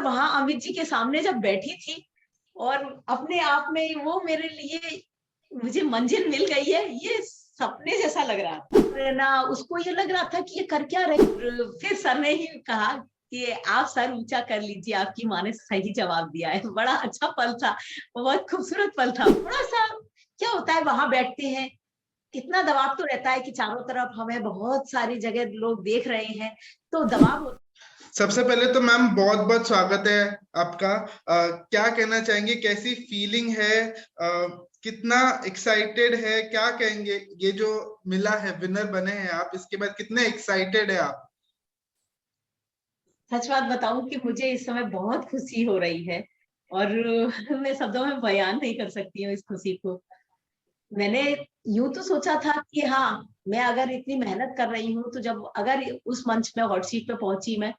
वहां अमित जी के सामने जब बैठी थी और अपने आप में वो मेरे लिए मुझे मंजिल मिल गई है, ये सपने जैसा लग रहा था। और ना उसको ये लग रहा था कि ये कर क्या रहे। और फिर सर ने ही कहा कि आप सर ऊंचा कर लीजिए, आपकी माँ ने सही जवाब दिया है। बड़ा अच्छा पल था, बहुत खूबसूरत पल था। थोड़ा सा क्या होता है, वहां बैठते हैं, इतना दबाव तो रहता है कि चारों तरफ हमें बहुत सारी जगह लोग देख रहे हैं, तो दबाव होता है। सबसे पहले तो मैम बहुत बहुत स्वागत है आपका। क्या कहना चाहेंगे, कैसी फीलिंग है? कितना एक्साइटेड है, क्या कहेंगे? ये जो मिला है, विनर बने हैं आप, इसके बाद कितने एक्साइटेड है आप? सच बात बताऊं कि मुझे इस समय बहुत खुशी हो रही है और मैं शब्दों में बयान नहीं कर सकती हूँ इस खुशी को। मैंने यूं तो सोचा था कि हाँ, मैं अगर इतनी मेहनत कर रही हूँ तो जब अगर उस मंच पे हॉट सीट पे पहुंची मैं,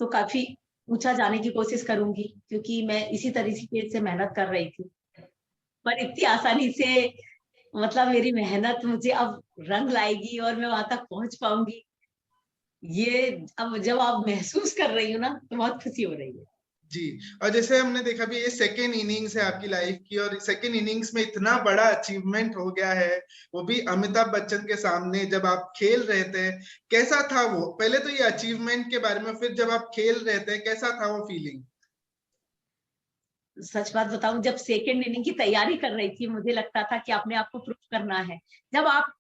तो काफी ऊंचा जाने की कोशिश करूंगी, क्योंकि मैं इसी तरीके से मेहनत कर रही थी। पर इतनी आसानी से मतलब मेरी मेहनत मुझे अब रंग लाएगी और मैं वहां तक पहुंच पाऊंगी, ये अब जब आप महसूस कर रही हूँ ना, तो बहुत खुशी हो रही है। जी। और जैसे हमने देखा भी, ये सेकेंड इनिंग्स है आपकी लाइफ की, और सेकेंड इनिंग्स में इतना बड़ा अचीवमेंट हो गया है, वो भी अमिताभ बच्चन के सामने जब आप खेल रहे थे। कैसा था वो? पहले तो ये अचीवमेंट के बारे में, फिर जब आप खेल रहे थे कैसा था वो फीलिंग? सच बात बताऊं, जब सेकेंड इनिंग की तैयारी कर रही थी, मुझे लगता था कि अपने आप को प्रूव करना है। जब आप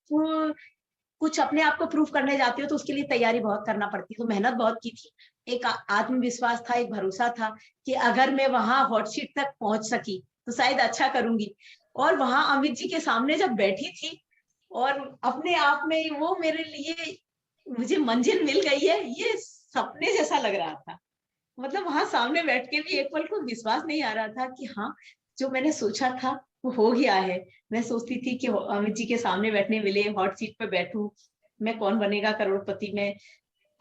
कुछ अपने आप को प्रूव करने जाते हो तो उसके लिए तैयारी बहुत करना पड़ती है, तो मेहनत बहुत की थी। एक आत्मविश्वास था, एक भरोसा था कि अगर मैं वहां हॉट सीट तक पहुंच सकी तो शायद अच्छा करूंगी। और वहां अमित जी के सामने जब बैठी थी और अपने आप में वो मेरे लिए मुझे मंजिल मिल गई है, ये सपने जैसा लग रहा था। मतलब वहां सामने बैठ के भी एक पल को विश्वास नहीं आ रहा था कि हाँ, जो मैंने सोचा था वो हो गया है। मैं सोचती थी कि अमित जी के सामने बैठने मिले, हॉट सीट पे बैठूं, मैं कौन बनेगा करोड़पति में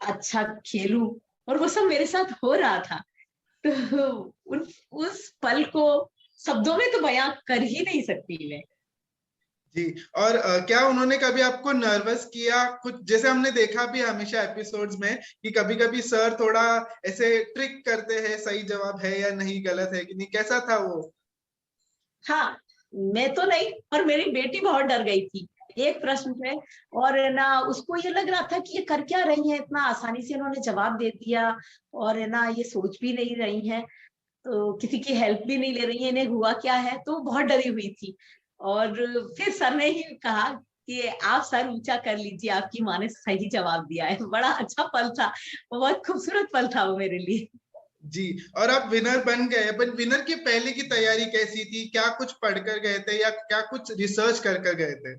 अच्छा खेलूं, और वो सब मेरे साथ हो रहा था। तो उस पल को शब्दों में तो बयां कर ही नहीं सकती मैं। जी। और क्या उन्होंने कभी आपको नर्वस किया कुछ? जैसे हमने देखा भी हमेशा एपिसोड्स में कि कभी कभी सर थोड़ा ऐसे ट्रिक करते हैं, सही जवाब है या नहीं, गलत है कि नहीं, कैसा था वो? हाँ, मैं तो नहीं, पर मेरी बेटी बहुत डर गई थी एक प्रश्न पे। और है ना, उसको ये लग रहा था कि ये कर क्या रही है, इतना आसानी से इन्होंने जवाब दे दिया, और है ना, ये सोच भी नहीं रही है, तो किसी की हेल्प भी नहीं ले रही है, इन्हें हुआ क्या है, तो बहुत डरी हुई थी। और फिर सर ने ही कहा कि आप सर ऊंचा कर लीजिए, आपकी माँ ने सही जवाब दिया है। बड़ा अच्छा पल था, बहुत खूबसूरत पल था वो मेरे लिए। जी। और आप विनर बन गए, पर विनर के पहले की तैयारी कैसी थी? क्या कुछ पढ़कर गए थे या क्या कुछ रिसर्च कर कर गए थे?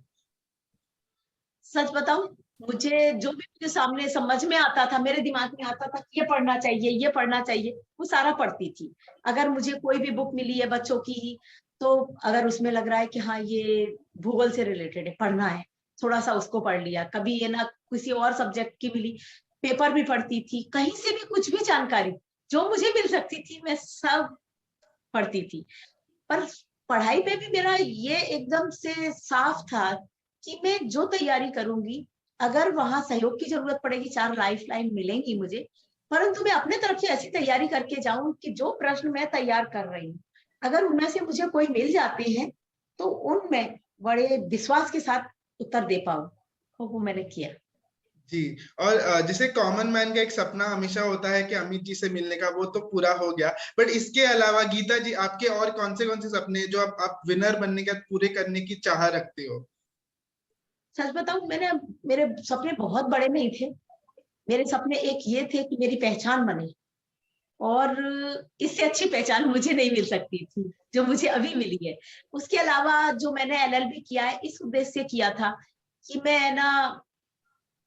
सच बताऊं, मुझे जो भी मुझे सामने समझ में आता था, मेरे दिमाग में आता था कि ये पढ़ना चाहिए, ये पढ़ना चाहिए, वो सारा पढ़ती थी। अगर मुझे कोई भी बुक मिली है बच्चों की ही, तो अगर उसमें लग रहा है कि हाँ, ये भूगोल से रिलेटेड है, पढ़ना है, थोड़ा सा उसको पढ़ लिया। कभी ये ना किसी और सब्जेक्ट की मिली, पेपर भी पढ़ती थी, कहीं से भी कुछ भी जानकारी जो मुझे मिल सकती थी मैं सब पढ़ती थी। पर पढ़ाई पे भी मेरा ये एकदम से साफ था कि मैं जो तैयारी करूंगी, अगर वहां सहयोग की जरूरत पड़ेगी, 4 लाइफ लाइन मिलेंगी मुझे, परंतु मैं अपने तरफ से ऐसी तैयारी करके जाऊं कि जो प्रश्न मैं तैयार कर रही हूँ, अगर उनमें से मुझे कोई मिल जाते हैं तो उनमें बड़े विश्वास के साथ उत्तर दे पाऊं। तो वो मैंने किया। जी। और जैसे कॉमन मैन का एक सपना हमेशा होता है कि अमित जी से मिलने का, वो तो पूरा हो गया, बट इसके अलावा गीता जी, आपके और कौन से सपने हैं जो आप विनर बनने के बाद पूरे करने की चाह रखते हो? सच बताऊं, मैंने मेरे सपने बहुत बड़े नहीं थे। मेरे सपने एक ये थे कि मेरी पहचान बने, और इससे अच्छी पहचान मुझे नहीं मिल सकती थी जो मुझे अभी मिली है। उसके अलावा जो मैंने एलएलबी किया है, इस उद्देश्य से किया था कि मैं ना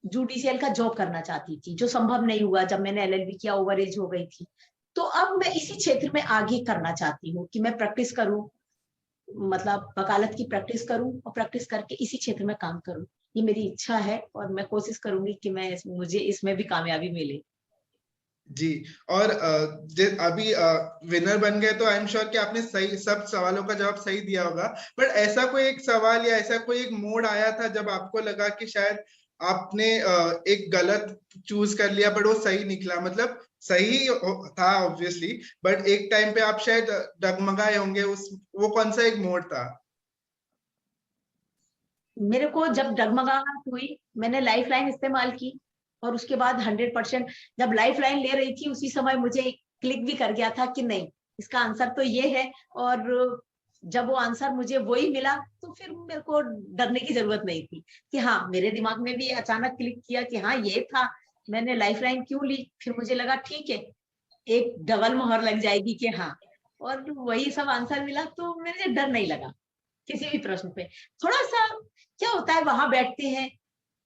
जुडिशियल का जॉब करना चाहती थी, जो संभव नहीं हुआ जब मैंने एलएलबी किया, ओवर एज हो गई थी। तो अब मैं इसी क्षेत्र में आगे करना चाहती हूँ कि मैं प्रैक्टिस करूं, मतलब वकालत की प्रैक्टिस करूं, और प्रैक्टिस करके इसी क्षेत्र में काम करूं। ये मेरी इच्छा है और मैं कोशिश करूंगी कि मुझे इसमें भी कामयाबी मिले। जी। और अभी विनर बन गए तो आई एम श्योर कि आपने सही सब सवालों का जवाब सही दिया होगा, बट ऐसा कोई एक सवाल या ऐसा कोई एक मोड़ आया था जब आपको लगा कि शायद आपने एक गलत चूज कर लिया, बट वो सही निकला? मतलब था ऑब्वियसली, बट एक टाइम पे आप शायद डगमगाए होंगे, वो कौन सा एक मोड था? मेरे को जब डगमगाहट हुई, मैंने लाइफ लाइन इस्तेमाल की, और उसके बाद 100% जब लाइफ लाइन ले रही थी उसी समय मुझे क्लिक भी कर गया था कि नहीं, इसका आंसर तो ये है। और जब वो आंसर मुझे वही मिला तो फिर मेरे को डरने की जरूरत नहीं थी कि हाँ, मेरे दिमाग में भी अचानक क्लिक किया कि हाँ ये था। मैंने लाइफ लाइन क्यों ली, फिर मुझे लगा ठीक है, एक डबल मोहर लग जाएगी कि हाँ, और वही सब आंसर मिला, तो मुझे डर नहीं लगा किसी भी प्रश्न पे। थोड़ा सा क्या होता है, वहां बैठते हैं,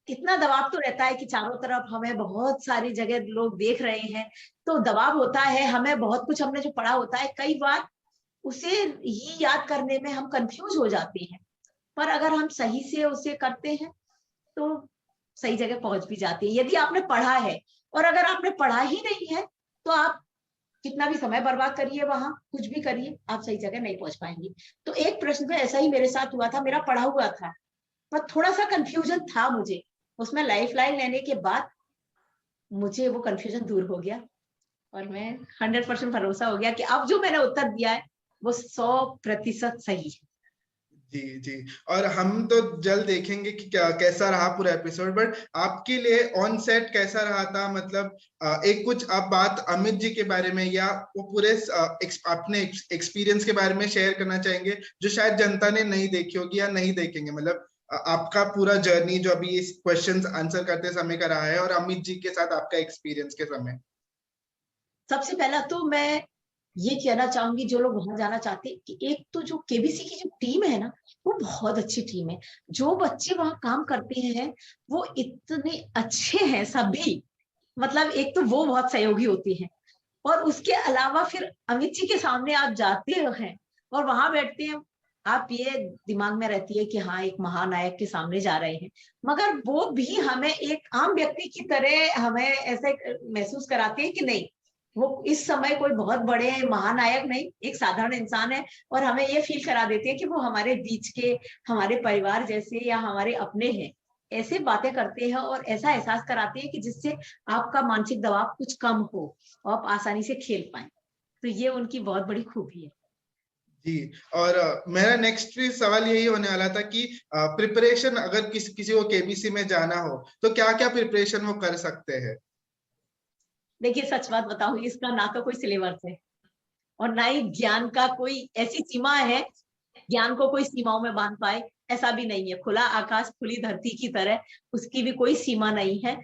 इतना दबाव तो रहता है कि चारों तरफ हमें बहुत सारी जगह लोग देख रहे हैं, तो दबाव होता है, हमें बहुत कुछ हमने जो पढ़ा होता है, कई बार उसे ही याद करने में हम कंफ्यूज हो जाते हैं। पर अगर हम सही से उसे करते हैं तो सही जगह पहुंच भी जाती है, यदि आपने पढ़ा है। और अगर आपने पढ़ा ही नहीं है तो आप कितना भी समय बर्बाद करिए, वहां कुछ भी करिए, आप सही जगह नहीं पहुंच पाएंगे। तो एक प्रश्न में ऐसा ही मेरे साथ हुआ था, मेरा पढ़ा हुआ था पर थोड़ा सा कंफ्यूजन था मुझे, उसमें लाइफ लाइन लेने के बाद मुझे वो कंफ्यूजन दूर हो गया, और मैं 100% भरोसा हो गया कि अब जो मैंने उत्तर दिया है वो 100% सही है। जी जी। और हम तो जल्द देखेंगे कि कैसा रहा पूरा एपिसोड, बट आपके लिए ऑन सेट कैसा रहा था? मतलब एक कुछ आप बात अमित जी के बारे में या वो पूरे अपने एक्सपीरियंस के बारे में शेयर करना चाहेंगे, जो शायद जनता ने नहीं देखी होगी या नहीं देखेंगे? मतलब आपका पूरा जर्नी जो अभी इस क्वेश्चंस आंसर करते समय का रहा है, और अमित जी के साथ आपका एक्सपीरियंस के समय। सबसे पहला तो मैं ये कहना चाहूंगी, जो लोग वहां जाना चाहते हैं, कि एक तो जो केबीसी की जो टीम है ना, वो बहुत अच्छी टीम है। जो बच्चे वहां काम करते हैं वो इतने अच्छे हैं सभी, मतलब एक तो वो बहुत सहयोगी होती हैं, और उसके अलावा फिर अमित जी के सामने आप जाते हैं और वहां बैठते हैं, आप ये दिमाग में रहती है कि हाँ, एक महानायक के सामने जा रहे हैं, मगर वो भी हमें एक आम व्यक्ति की तरह हमें ऐसे महसूस कराते हैं कि नहीं, वो इस समय कोई बहुत बड़े महानायक नहीं, एक साधारण इंसान है, और हमें ये फील करा देते हैं कि वो हमारे बीच के, हमारे परिवार जैसे या हमारे अपने हैं। ऐसे बातें करते हैं और ऐसा एहसास कराते हैं कि जिससे आपका मानसिक दबाव कुछ कम हो और आप आसानी से खेल पाए। तो ये उनकी बहुत बड़ी खूबी है। जी। और मेरा नेक्स्ट भी सवाल यही होने वाला था कि प्रिपरेशन, अगर किसी को केबीसी में जाना हो तो क्या क्या प्रिपरेशन वो कर सकते हैं? देखिए, सच बात बताऊं, इसका ना तो कोई सिलेबस है और ना ही ज्ञान का कोई ऐसी सीमा है, ज्ञान को कोई सीमाओं में बांध पाए, ऐसा भी नहीं है। खुला आकाश खुली धरती की तरह उसकी भी कोई सीमा नहीं है।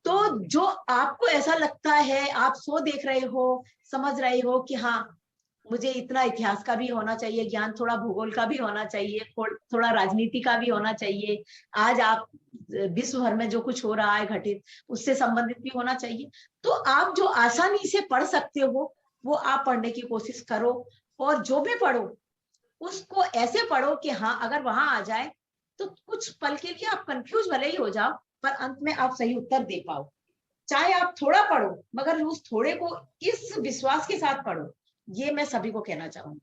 तो जो आपको ऐसा लगता है, आप सो देख रहे हो, समझ रहे हो कि हाँ, मुझे इतना इतिहास का भी होना चाहिए ज्ञान, थोड़ा भूगोल का भी होना चाहिए, थोड़ा राजनीति का भी होना चाहिए, आज आप विश्व भर में जो कुछ हो रहा है घटित, उससे संबंधित भी होना चाहिए। तो आप जो आसानी से पढ़ सकते हो वो आप पढ़ने की कोशिश करो, और जो भी पढ़ो उसको ऐसे पढ़ो कि हाँ, अगर वहां आ जाए तो कुछ पल के लिए आप कंफ्यूज भले ही हो जाओ, पर अंत में आप सही उत्तर दे पाओ। चाहे आप थोड़ा पढ़ो, मगर उस थोड़े को इस विश्वास के साथ पढ़ो, ये मैं सभी को कहना चाहूंगी।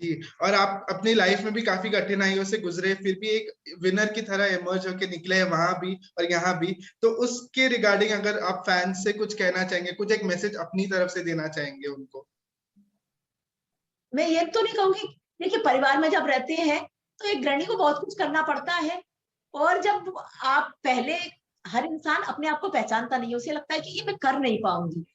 जी। और आप अपनी लाइफ में भी काफी कठिनाइयों से गुजरे, फिर भी एक विनर की तरह इमर्ज होके निकले हैं वहां भी और यहाँ भी। तो उसके रिगार्डिंग अगर आप फैंस से कुछ कहना चाहेंगे, कुछ एक मैसेज अपनी तरफ से देना चाहेंगे उनको? मैं ये तो नहीं कहूंगी, देखिए, परिवार में जब रहते हैं तो एक गृहिणी को बहुत कुछ करना पड़ता है, और जब आप पहले, हर इंसान अपने आप को पहचानता नहीं है, उसे लगता है कि ये मैं कर नहीं पाऊंगी,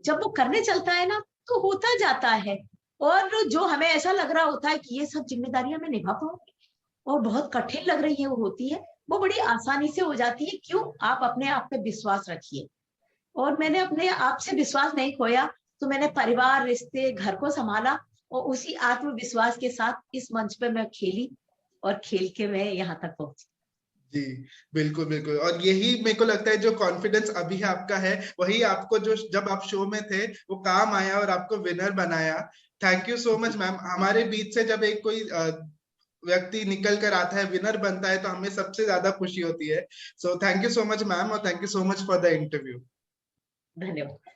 जब वो करने चलता है ना तो होता जाता है। और जो हमें ऐसा लग रहा होता है कि ये सब जिम्मेदारियां मैं निभा पाऊंगी और बहुत कठिन लग रही है, वो होती है, वो बड़ी आसानी से हो जाती है। क्यों? आप अपने आप पे विश्वास रखिए। और मैंने अपने आप से विश्वास नहीं खोया, तो मैंने परिवार, रिश्ते, घर को संभाला, और उसी आत्मविश्वास के साथ इस मंच पे मैं खेली, और खेल के मैं यहाँ तक पहुंची। जी, बिल्कुल बिल्कुल। और यही मेरे को लगता है जो कॉन्फिडेंस अभी आपका है, वही आपको जो जब आप शो में थे वो काम आया और आपको विनर बनाया। Thank you so much ma'am. हमारे बीच से जब एक कोई व्यक्ति निकल कर आता है, विनर बनता है, तो हमें सबसे ज्यादा खुशी होती है। So thank you so much ma'am, और thank you so much for the interview. धन्यवाद।